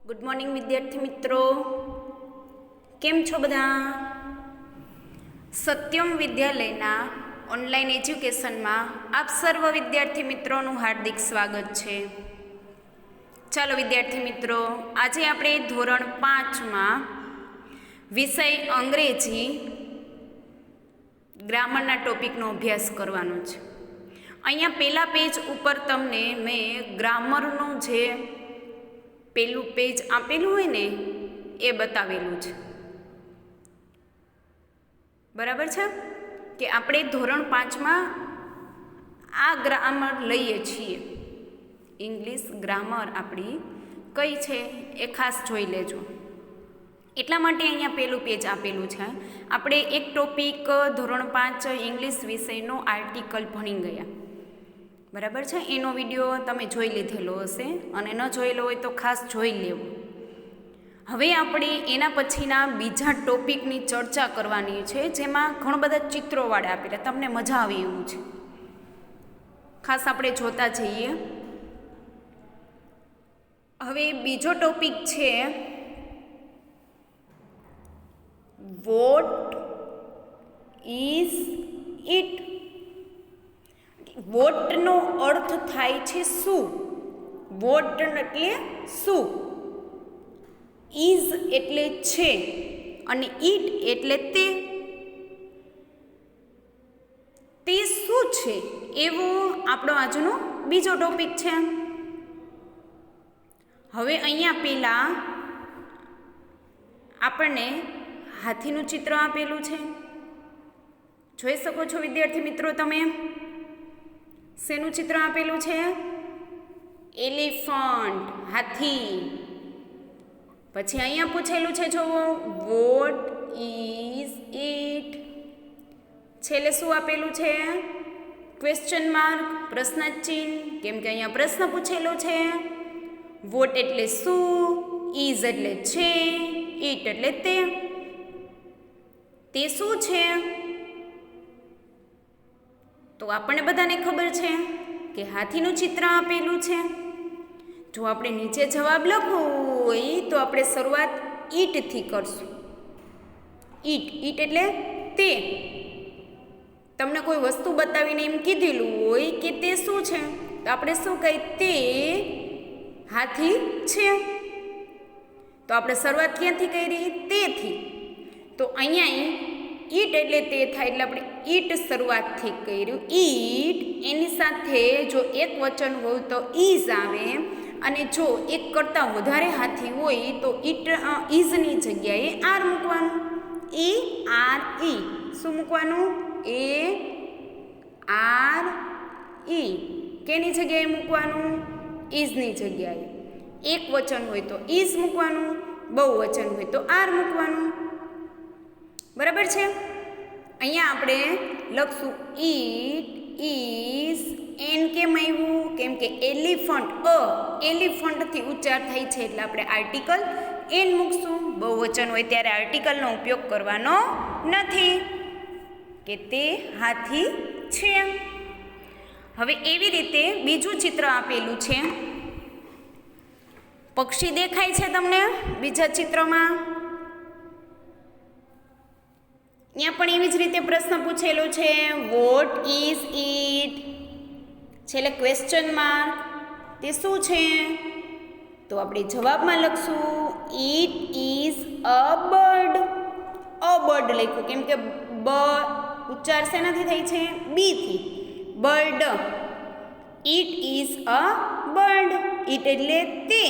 Good morning વિદ્યાર્થી મિત્રો, કેમ છો બધા? સત્યમ વિદ્યાલયના ઓનલાઈન એજ્યુકેશનમાં આપ સર્વ વિદ્યાર્થી મિત્રોનું હાર્દિક સ્વાગત છે. ચાલો વિદ્યાર્થી મિત્રો, આજે આપણે ધોરણ 5માં વિષય અંગ્રેજી ગ્રામરના ટોપિકનો અભ્યાસ કરવાનો છે. અહીંયા પહેલા પેજ ઉપર તમને મેં ગ્રામરનું જે પેલું પેજ આપેલું હોય ને એ બતાવેલું છે. બરાબર છે કે આપણે ધોરણ 5માં આ ગ્રામર લઈએ છીએ. ઇંગ્લિશ ગ્રામર આપણી કઈ છે એ ખાસ જોઈ લેજો. એટલા માટે અહીંયા પેલું પેજ આપેલું છે. આપણે એક ટોપિક ધોરણ 5 ઇંગ્લિશ વિષયનો આર્ટિકલ ભણી ગયા. બરાબર છે, એનો વિડીયો તમે જોઈ લીધેલો હશે અને ન જોયેલો હોય તો ખાસ જોઈ લેવો. હવે આપણે એના પછીના બીજા ટોપિકની ચર્ચા કરવાની છે, જેમાં ઘણા બધા ચિત્રોવાળા આપેલા, તમને મજા આવે એવું છે. ખાસ આપણે જોતા જઈએ. હવે બીજો ટોપિક છે વોટ ઇઝ ઇટ. વોટનો અર્થ થાય છે શું. વોટ એટલે શું, ઇઝ એટલે છે અને ઇટ એટલે તે. તે શું છે એવો આપણો આજનો બીજો ટોપિક છે. હવે અહીંયા પેલા આપણને હાથીનું ચિત્ર આપેલું છે, જોઈ શકો છો વિદ્યાર્થી મિત્રો તમે. શેનું ચિત્ર આપેલું છે? એલિફન્ટ, હાથી. પછી અહીંયા પૂછેલું છે, જોવો, વોટ ઇઝ ઇટ. છેલ્લે શું આપેલું છે? ક્વેશ્ચન માર્ક, પ્રશ્નાર્થ ચિહ્ન, કેમ કે અહીંયા પ્રશ્ન પૂછેલો છે. વોટ એટલે શું, ઇઝ એટલે છે, ઇટ એટલે તે. તે શું છે? તો આપણને બધાને ખબર છે કે હાથીનું ચિત્ર આપેલું છે. જો આપણે નીચે જવાબ લખવું હોય તો આપણે શરૂઆત ઈટથી કરશું. ઈટ, ઈટ એટલે તે. તમને કોઈ વસ્તુ બતાવીને એમ કીધેલું હોય કે તે શું છે, તો આપણે શું કહીએ? તે હાથી છે. તો આપણે શરૂઆત ક્યાંથી કરી? તેથી. તો અહીંયા ઈટ એટલે તે થાય, એટલે આપણે ઈટ શરૂઆતથી કર્યું. ઈટ, એની સાથે જો એક વચન હોય તો ઇઝ આવે, અને જો એક કરતાં વધારે હાથી હોય તો ઈટ ઇઝની જગ્યાએ આર મૂકવાનું. A R E. શું મૂકવાનું? A R E. કેની જગ્યાએ મૂકવાનું? ઇઝની જગ્યાએ. એક વચન હોય તો ઇઝ મૂકવાનું, બહુવચન હોય તો આર મૂકવાનું. બરાબર છે. અહીંયા આપણે લખશું ઈટ ઇઝ. એન કેમ આવ્યું? કેમ કે એલિફન્ટ, એલિફન્ટથી ઉચ્ચાર થાય છે એટલે આપણે આર્ટિકલ એન મૂકશું. બહુવચન હોય ત્યારે આર્ટિકલનો ઉપયોગ કરવાનો નથી, કે તે હાથી છે. હવે એવી રીતે બીજું ચિત્ર આપેલું છે. પક્ષી દેખાય છે તમને બીજા ચિત્રમાં? ત્યાં પણ એવી જ રીતે પ્રશ્ન પૂછેલો છે, વોટ ઇઝ ઇટ. છેલ્લે ક્વેશ્ચન માર્ક, તે શું છે? તો આપણે જવાબમાં લખશું it is a bird. A bird લખ્યું, કેમ કે બ ઉચ્ચાર શેનાથી થાય છે? બીથી. Bird. It is a bird. It એટલે તે,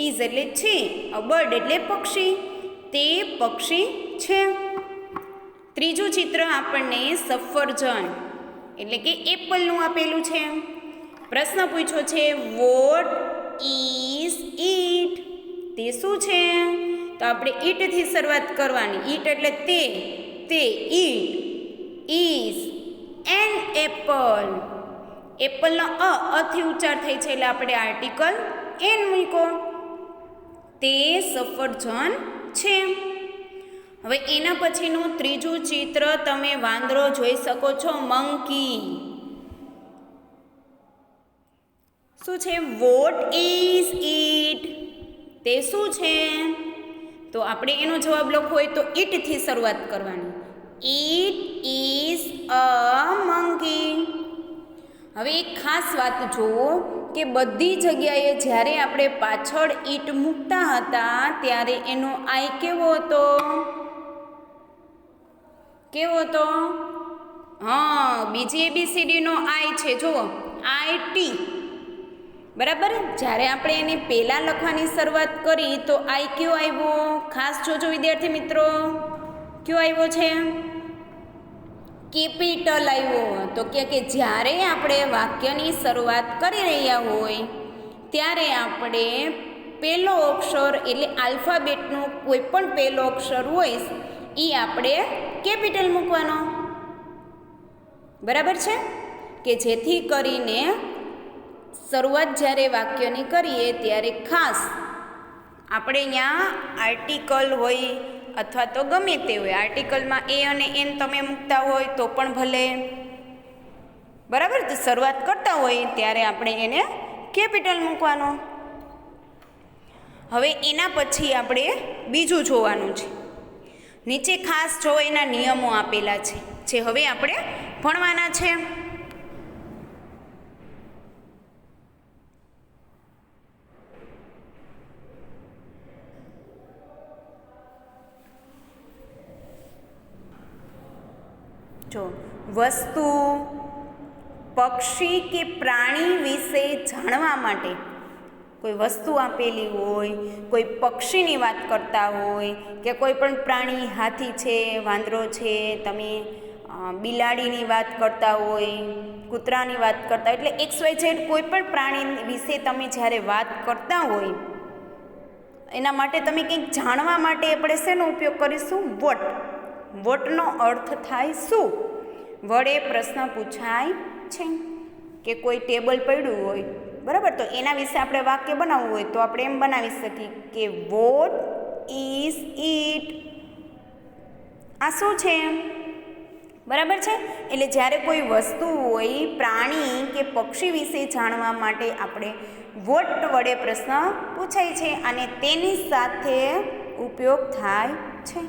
ઇઝ એટલે છે, અ બર્ડ એટલે પક્ષી. તે પક્ષી છે. ત્રીજું ચિત્ર આપણને સફરજન એટલે કે એપલનું આપેલું છે. પ્રશ્ન પૂછ્યો છે, વોટ ઇઝ ઇટ. તે શું છે? તો આપણે ઈટથી શરૂઆત કરવાની. ઈટ એટલે તે, તે ઈટ ઇઝ એન એપલ. એપલનો અથી ઉચ્ચાર થાય છે એટલે આપણે આર્ટિકલ એન મૂકો. તે સફરજન છે. હવે એના પછીનું ત્રીજું ચિત્ર તમે વાંદરો જોઈ શકો છો, મંકી. શું છે? What is it. તે શું છે? તો આપણે એનો જવાબ લખવો હોય તો ઈટથી શરૂઆત કરવાની. It is a monkey. હવે એક ખાસ વાત જુઓ કે બધી જગ્યાએ જ્યારે આપણે પાછળ ઈટ મૂકતા હતા ત્યારે એનો આઈ કેવો હતો? કેવો હતો? હા, બીજી એબીસીડીનો આઈ છે, જુઓ IT. બરાબર. જ્યારે આપણે એને પહેલાં લખવાની શરૂઆત કરી તો આઈ કયો આવ્યો? ખાસ જોજો વિદ્યાર્થી મિત્રો, કયો આવ્યો છે? કેપિટલ આવ્યો. તો કે જ્યારે આપણે વાક્યની શરૂઆત કરી રહ્યા હોય ત્યારે આપણે પહેલો અક્ષર એટલે આલ્ફાબેટનો કોઈ પણ પહેલો અક્ષર હોય એ આપણે કેપિટલ મૂકવાનો. બરાબર છે? કે જેથી કરીને શરૂઆત જ્યારે વાક્યની કરીએ ત્યારે ખાસ આપણે અહીંયા આર્ટિકલ હોય અથવા તો ગમે તે હોય, આર્ટિકલમાં એ અને એન તમે મૂકતા હોય તો પણ ભલે. બરાબર. તો શરૂઆત કરતા હોય ત્યારે આપણે એને કેપિટલ મૂકવાનો. હવે એના પછી આપણે બીજું જોવાનું છે. નીચે ખાસ જો એના નિયમો આપેલા છે જે હવે આપણે ભણવાના છે. જો વસ્તુ, પક્ષી કે પ્રાણી વિશે જાણવા માટે કોઈ વસ્તુ આપેલી હોય, કોઈ પક્ષીની વાત કરતા હોય કે કોઈ પણ પ્રાણી, હાથી છે, વાંદરો છે, તમે બિલાડીની વાત કરતા હોય, કૂતરાની વાત કરતા હોય, એટલે XYZ કોઈ પણ પ્રાણી વિશે તમે જ્યારે વાત કરતા હોય એના માટે તમે કંઈક જાણવા માટે આપણે શેનો ઉપયોગ કરીશું? વોટ. વોટનો અર્થ થાય શું? વડે પ્રશ્ન પૂછાય છે કે કોઈ ટેબલ પડ્યું હોય, બરાબર, તો એના વિશે આપણે વાક્ય બનાવવું હોય તો આપણે એમ બનાવી શકીએ કે વોટ ઇઝ ઇટ. આ શું છે? બરાબર છે? એટલે જ્યારે કોઈ વસ્તુ હોય, પ્રાણી કે પક્ષી વિશે જાણવા માટે આપણે વોટ વડે પ્રશ્ન પૂછાય છે અને તેની સાથે ઉપયોગ થાય છે.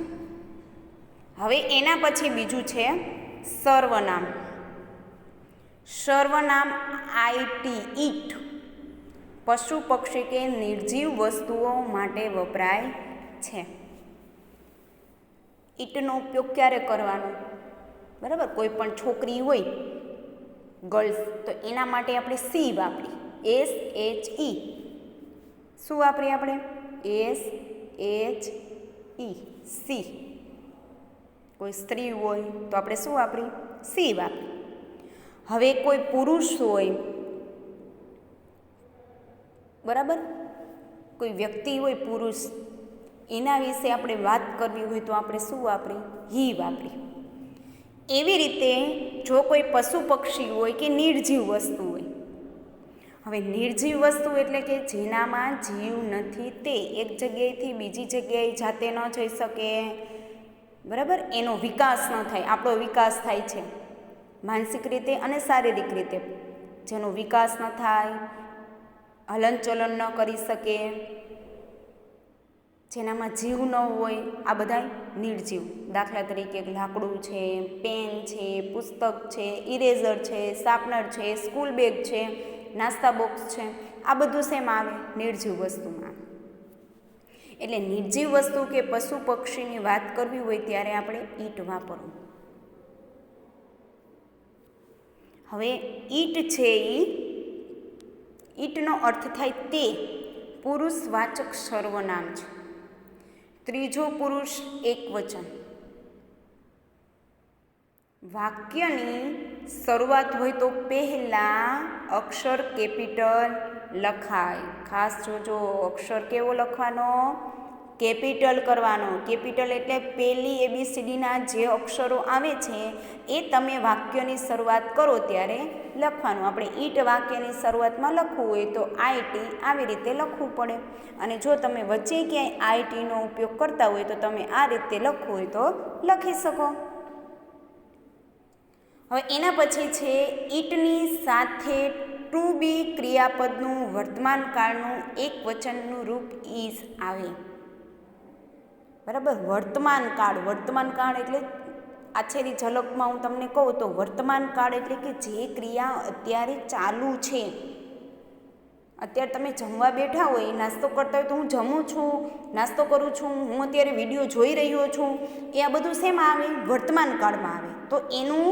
હવે એના પછી બીજું છે સર્વનામ. સર્વનામ IT, ઈટ, પશુ, પક્ષી કે નિર્જીવ વસ્તુઓ માટે વપરાય છે. ઈટનો ઉપયોગ ક્યારે કરવાનો? બરાબર. કોઈ પણ છોકરી હોય, ગર્લ્સ, તો એના માટે આપણે SHE વાપરી, SHE. શું વાપરીએ આપણે? SHE, C. કોઈ સ્ત્રી હોય તો આપણે શું વાપરી? SHE વાપરી. હવે કોઈ પુરુષ હોય, બરાબર, કોઈ વ્યક્તિ હોય પુરુષ, એના વિશે આપણે વાત કરવી હોય તો આપણે શું વાપરી? HE વાપરી. એવી રીતે જો કોઈ પશુ પક્ષી હોય કે નિર્જીવ વસ્તુ હોય. હવે નિર્જીવ વસ્તુ એટલે કે જેનામાં જીવ નથી, તે એક જગ્યાએથી બીજી જગ્યાએ જાતે ન જઈ શકે, બરાબર, એનો વિકાસ ન થાય. આપણો વિકાસ થાય છે માનસિક રીતે અને શારીરિક રીતે. જેનો વિકાસ ન થાય, હલનચલન ન કરી શકે, જેનામાં જીવ ન હોય, આ બધા નિર્જીવ. દાખલા તરીકે લાકડું છે, પેન છે, પુસ્તક છે, ઇરેઝર છે, શાર્પનર છે, સ્કૂલ બેગ છે, નાસ્તા બોક્સ છે, આ બધું શેમાં આવે? નિર્જીવ વસ્તુમાં. એટલે નિર્જીવ વસ્તુ કે પશુ પક્ષીની વાત કરવી હોય ત્યારે આપણે ઈટ વાપરવું. હવે ઈટ છે એ ઈટનો અર્થ થાય તે, પુરુષવાચક સર્વનામ છે. ત્રીજો પુરુષ એકવચન. વાક્યની શરૂઆત હોય તો પહેલાં અક્ષર કેપિટલ લખાય. ખાસ જોજો, અક્ષર કેવો લખવાનો? કેપિટલ કરવાનો. કેપિટલ એટલે પહેલી ABCDના જે અક્ષરો આવે છે એ તમે વાક્યની શરૂઆત કરો ત્યારે લખવાનું. આપણે ઈટ વાક્યની શરૂઆતમાં લખવું હોય તો IT આવી રીતે લખવું પડે. અને જો તમે વચ્ચે ક્યાંય ITનો ઉપયોગ કરતા હોય તો તમે આ રીતે લખવું હોય તો લખી શકો. હવે એના પછી છે ઈટની સાથે ટુ બી ક્રિયાપદનું વર્તમાન કાળનું એક વચનનું રૂપ ઇઝ આવે. બરાબર, વર્તમાન કાળ એટલે આછેરી ઝલકમાં હું તમને કહું તો વર્તમાન કાળ એટલે કે જે ક્રિયા અત્યારે ચાલુ છે. અત્યારે તમે જમવા બેઠા હોય, નાસ્તો કરતા હોય તો હું જમું છું, નાસ્તો કરું છું, હું અત્યારે વિડીયો જોઈ રહ્યો છું, એ આ બધું શેમાં આવે? વર્તમાન કાળમાં આવે. તો એનું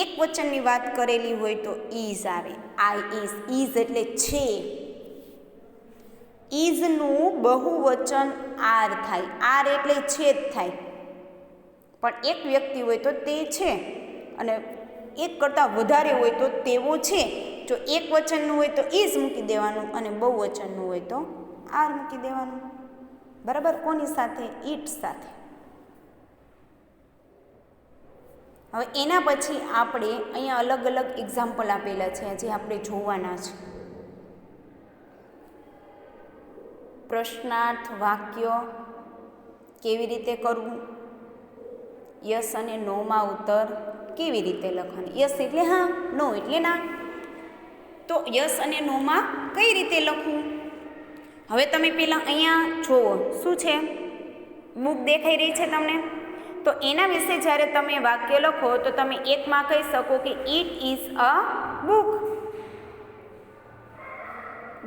એક વચનની વાત કરેલી હોય તો ઇઝ આવે. ઇઝ એટલે છે. ઇઝનું બહુવચન આર થાય. આર એટલે છે જ થાય, પણ એક વ્યક્તિ હોય તો તે છે, અને એક કરતાં વધારે હોય તો તેવો છે. જો એક વચનનું હોય તો ઇઝ મૂકી દેવાનું, અને બહુવચનનું હોય તો આર મૂકી દેવાનું. બરાબર, કોની સાથે? ઇટ સાથે. હવે એના પછી આપણે અહીંયા અલગ અલગ એક્ઝામ્પલ આપેલા છે જે આપણે જોવાના છે. પ્રશ્નાર્થ વાક્ય કેવી રીતે કરવું, યસ અને નોમાં ઉત્તર કેવી રીતે લખવાનું. યસ એટલે હા, નો એટલે ના. તો યસ અને નોમાં કઈ રીતે લખવું? હવે તમે પહેલાં અહીંયા જુઓ, શું છે? બુક દેખાઈ રહી છે તમને? તો એના વિશે જ્યારે તમે વાક્ય લખો તો તમે એકમાં કહી શકો કે it is a book.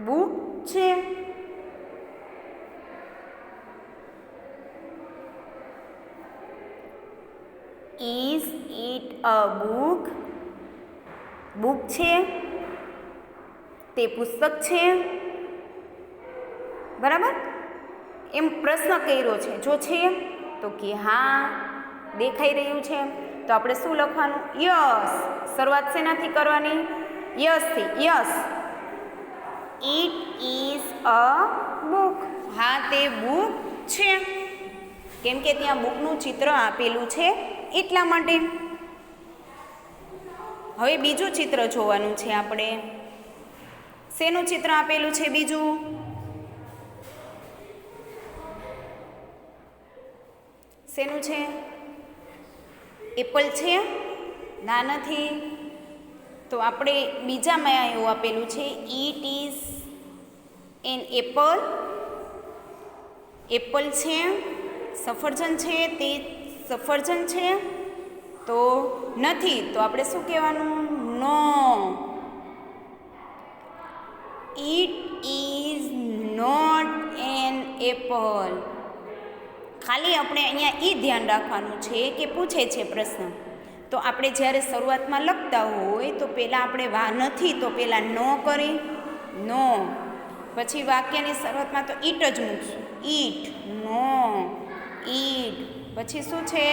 Book છે. Is it a book? Book છે, તે પુસ્તક છે. બરાબર, એમ પ્રશ્ન કર્યો છે. જો છે તો કે હા, દેખાઈ રહ્યું છે. તો આપણે શું લખવાનું? યસ. શરૂઆત શેનાથી કરવાની? યસથી. Yes, it is a book. હા, તે બુક છે. કેમ કે ત્યાં બુકનું ચિત્ર આપેલું છે એટલા માટે. હવે બીજું ચિત્ર જોવાનું છે આપણે. શેનું ચિત્ર આપેલું છે બીજું? શેનું છે? એપલ છે? ના, નથી. તો આપણે બીજામાં એવું આપેલું છે, it is an apple. Apple છે. સફરજન છે, તે સફરજન છે. તો નથી, તો આપણે શું કહેવાનું? No. It is not an apple. ખાલી આપણે અહીંયા એ ધ્યાન રાખવાનું છે કે પૂછે છે પ્રશ્ન, તો આપણે જ્યારે શરૂઆતમાં લખતા હોય તો પહેલાં આપણે નથી તો પહેલાં નો કરી, નો. પછી વાક્યની શરૂઆતમાં તો ઈટ જ મૂકશું. ઈટ, નો, ઈટ. પછી શું છે?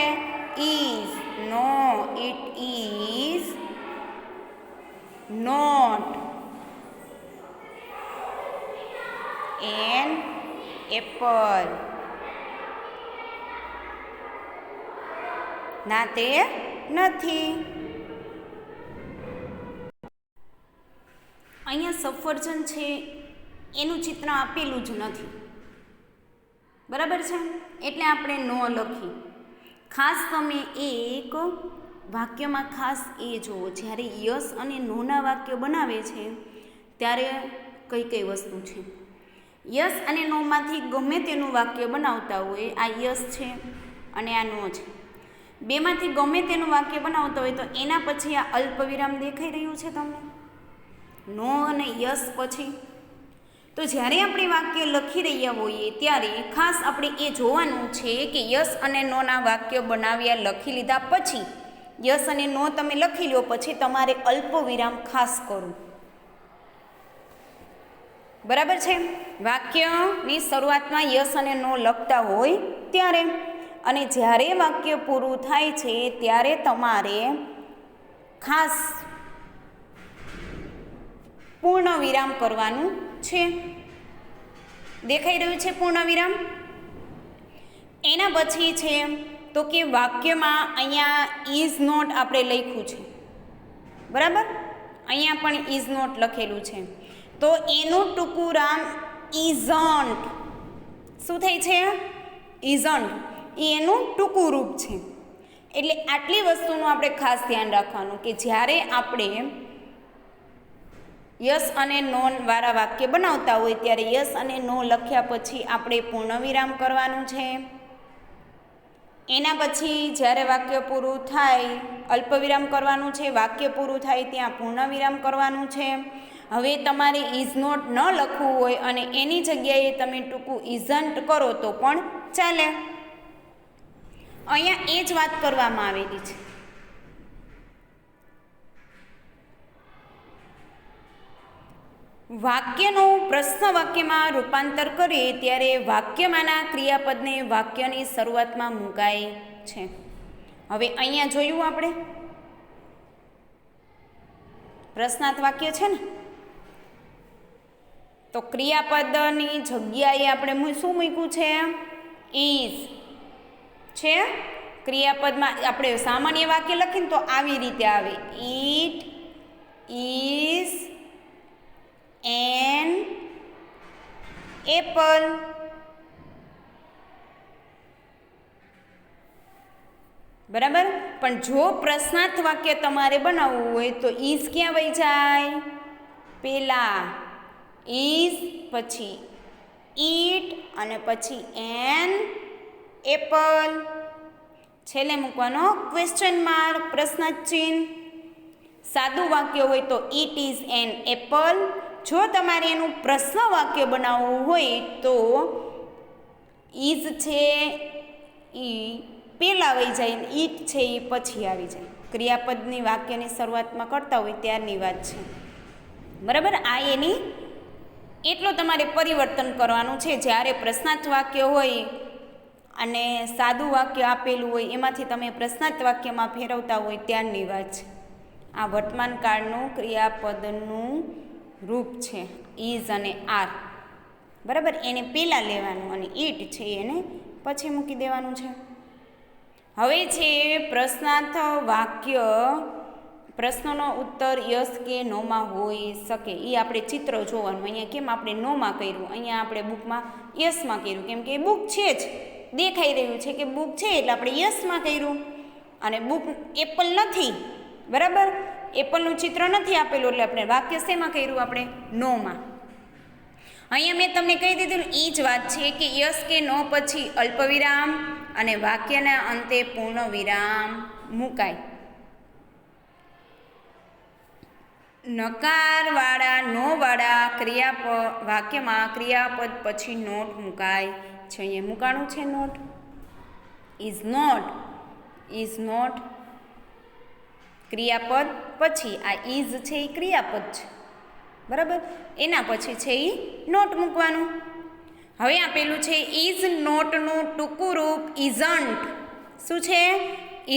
Is. No, it is not an apple. ના, તે નથી. અહીંયા સફરજન છે એનું ચિત્ર આપેલું જ નથી. બરાબર છે, એટલે આપણે નો લખી. ખાસ તમે એક વાક્યમાં ખાસ એ જુઓ, જ્યારે યસ અને નોના વાક્ય બનાવે છે ત્યારે કઈ કઈ વસ્તુ છે. યસ અને નોમાંથી ગમે તેનું વાક્ય બનાવતા હોય, આ યસ છે અને આ નો છે, બેમાંથી ગમે તેનું વાક્ય બનાવતા હોય તો એના પછી આ અલ્પવિરામ દેખાઈ રહ્યું છે તમને, નો અને યસ પછી. તો જ્યારે આપણે વાક્ય લખી રહ્યા હોઈએ ત્યારે ખાસ આપણે એ જોવાનું છે કે યસ અને નોના વાક્ય બનાવ્યા લખી લીધા પછી, યસ અને નો તમે લખી લો પછી તમારે અલ્પવિરામ ખાસ કરવું. બરાબર છે? વાક્યની શરૂઆતમાં યસ અને નો લખતા હોય ત્યારે, અને જ્યારે વાક્ય પૂરું થાય છે ત્યારે તમારે ખાસ પૂર્ણ વિરામ કરવાનું છે. દેખાઈ રહ્યું છે પૂર્ણ વિરામ? એના પછી છે તો કે વાક્યમાં અહીંયા ઇઝ નોટ આપણે લખ્યું છે. બરાબર, અહીંયા પણ ઇઝ નોટ લખેલું છે, તો એનું ટૂંકું નામ ઇઝન્ટ. શું થાય છે? ઇઝન્ટ. એનું ટૂંકું રૂપ છે. એટલે આટલી વસ્તુનું આપણે ખાસ ધ્યાન રાખવાનું કે જ્યારે આપણે યસ અને નો વાળા વાક્ય બનાવતા હોય ત્યારે યસ અને નો લખ્યા પછી આપણે પૂર્ણવિરામ કરવાનું છે. એના પછી જ્યારે વાક્ય પૂરું થાય અલ્પવિરામ કરવાનું છે, વાક્ય પૂરું થાય ત્યાં પૂર્ણવિરામ કરવાનું છે. હવે તમારે ઇઝ નોટ ન લખવું હોય અને એની જગ્યાએ તમે ટૂંકું ઇઝન્ટ કરો તો પણ ચાલે. અહીંયા એ જ વાત કરવામાં આવેલી છે. વાક્યનું પ્રશ્ન વાક્યમાં રૂપાંતર કરીએ ત્યારે વાક્યમાંના ક્રિયાપદને વાક્યની શરૂઆતમાં મુકાય છે. હવે અહીંયા જોયું આપણે પ્રશ્નાર્થ વાક્ય છે ને, તો ક્રિયાપદની જગ્યાએ આપણે શું મૂક્યું છે? ઇઝ છે. ક્રિયાપદમાં આપણે સામાન્ય વાક્ય લખીને તો આવી રીતે આવે, ઇટ ઇઝ એન એપલ. બરાબર. પણ જો પ્રશ્નાર્થ વાક્ય તમારે બનાવવું હોય તો ઇઝ ક્યાં વહી જાય? પેલા ઇઝ, પછી ઈટ અને પછી એન એપલ, છેલ્લે મૂકવાનો ક્વેશ્ચન માર્ક, પ્રશ્નાર્થ ચિહ્ન. સાદું વાક્ય હોય તો ઇટ ઇઝ એન એપલ. જો તમારે એનું પ્રશ્ન વાક્ય બનાવવું હોય તો ઇઝ છે એ પહેલાં આવી જાય, ઈટ છે એ પછી આવી જાય. ક્રિયાપદની વાક્યની શરૂઆતમાં કરતા હોય ત્યારની વાત છે. બરાબર. આ એની એટલો તમારે પરિવર્તન કરવાનું છે. જ્યારે પ્રશ્નાર્થ વાક્ય હોય અને સાદું વાક્ય આપેલું હોય એમાંથી તમે પ્રશ્નાર્થ વાક્યમાં ફેરવતા હોય ત્યારની વાત છે. આ વર્તમાન કાળનું ક્રિયાપદનું રૂપ છે, ઇઝ અને આર. બરાબર. એને પહેલાં લેવાનું અને ઈટ છે એને પછી મૂકી દેવાનું છે. હવે છે પ્રશ્નાર્થ વાક્ય. પ્રશ્નનો ઉત્તર યસ કે નોમાં હોઈ શકે. એ આપણે ચિત્ર જોવાનું. અહીંયા કેમ આપણે નોમાં કર્યું, અહીંયા આપણે બુકમાં યસમાં કર્યું, કેમ કે બુક છે જ, દેખાઈ રહ્યું છે કે બુક છે એટલે આપણે યસમાં કર્યું. અને બુક એપલ નથી, બરાબર, એપલનું ચિત્ર નથી આપેલું એટલે આપણે વાક્ય શેમાં કર્યું? આપણે નોમાં. અહીંયા મેં તમને કહી દીધું એ જ વાત છે કે યસ કે નો પછી અલ્પવિરામ અને વાક્યના અંતે પૂર્ણ વિરામ મુકાય. નકારવાળા નોવાળા વાક્યમાં ક્રિયાપદ પછી નોટ મુકાય છે. અહીંયા મુકાણું છે નોટ. ઇઝ નોટ ક્રિયાપદ પછી આ ઇઝ છે એ ક્રિયાપદ છે, બરાબર. એના પછી છે એ નોટ મૂકવાનું. હવે આપેલું છે ઇઝ નોટનું ટૂંકું રૂપ ઇઝન્ટ. શું છે?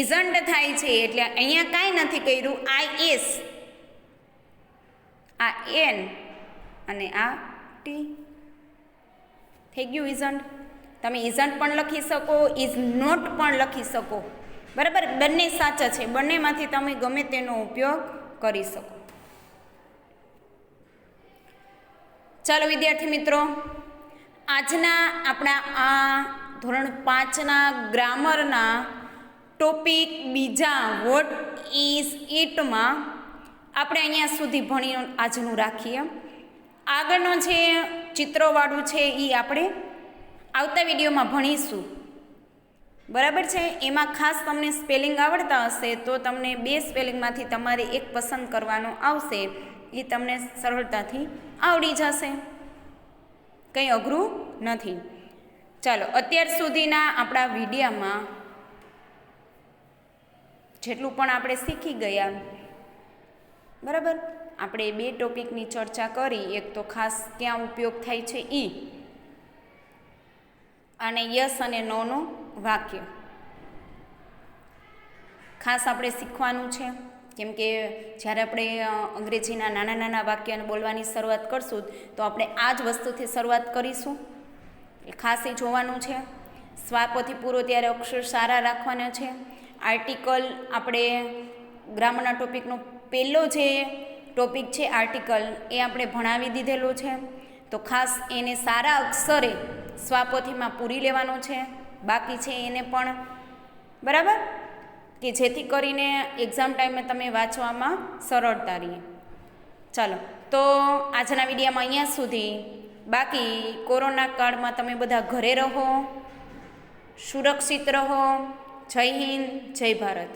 ઇઝન્ટ થાય છે એટલે અહીંયા કાંઈ નથી કર્યું. આઈ એસ, આ એન અને આ ટી થઈ ગયું ઇઝન્ટ. તમે ઇઝન્ટ પણ લખી શકો, ઇઝ નોટ પણ લખી શકો, બરાબર. બંને સાચા છે, બંનેમાંથી તમે ગમે તેનો ઉપયોગ કરી શકો. ચાલો વિદ્યાર્થી મિત્રો, આજના આપણા આ ધોરણ 5ના ગ્રામરના ટોપિક બીજા વોટ ઇઝ ઇટમાં આપણે અહીંયા સુધી ભણી આજનું રાખીએ. આગળનો જે ચિત્રોવાળું છે એ આપણે આવતા વિડીયોમાં ભણીશું, બરાબર છે. એમાં ખાસ તમને સ્પેલિંગ આવડતા હશે તો તમને 2 સ્પેલિંગમાંથી તમારે એક પસંદ કરવાનો આવશે, એ તમને સરળતાથી આવડી જશે, કંઈ અઘરું નથી. ચાલો, અત્યાર સુધીના આપણા વિડીયોમાં જેટલું પણ આપણે શીખી ગયા, બરાબર. આપણે 2 ટોપિકની ચર્ચા કરી. એક તો ખાસ ક્યાં ઉપયોગ થાય છે એ, અને યસ અને નોનું વાક્ય ખાસ આપણે શીખવાનું છે. કેમ કે જ્યારે આપણે અંગ્રેજીના નાના નાના વાક્યને બોલવાની શરૂઆત કરશું તો આપણે આ જ વસ્તુથી શરૂઆત કરીશું, એ ખાસ એ જોવાનું છે. સ્વાપોથી પૂરો ત્યારે અક્ષર સારા રાખવાના છે. આર્ટિકલ આપણે ગ્રામરના ટોપિકનો પહેલો જે ટોપિક છે આર્ટિકલ, એ આપણે ભણાવી દીધેલો છે. તો ખાસ એને સારા અક્ષરે સ્વાપોથીમાં પૂરી લેવાનો છે. બાકી છે એને પણ, બરાબર, કે જેથી કરીને એક્ઝામ ટાઈમે તમે વાંચવામાં સરળતા રહે. ચાલો, તો આજના વિડીયોમાં અહીંયા સુધી. બાકી કોરોના કાળમાં તમે બધા ઘરે રહો, સુરક્ષિત રહો. જય હિન્દ, જય ભારત.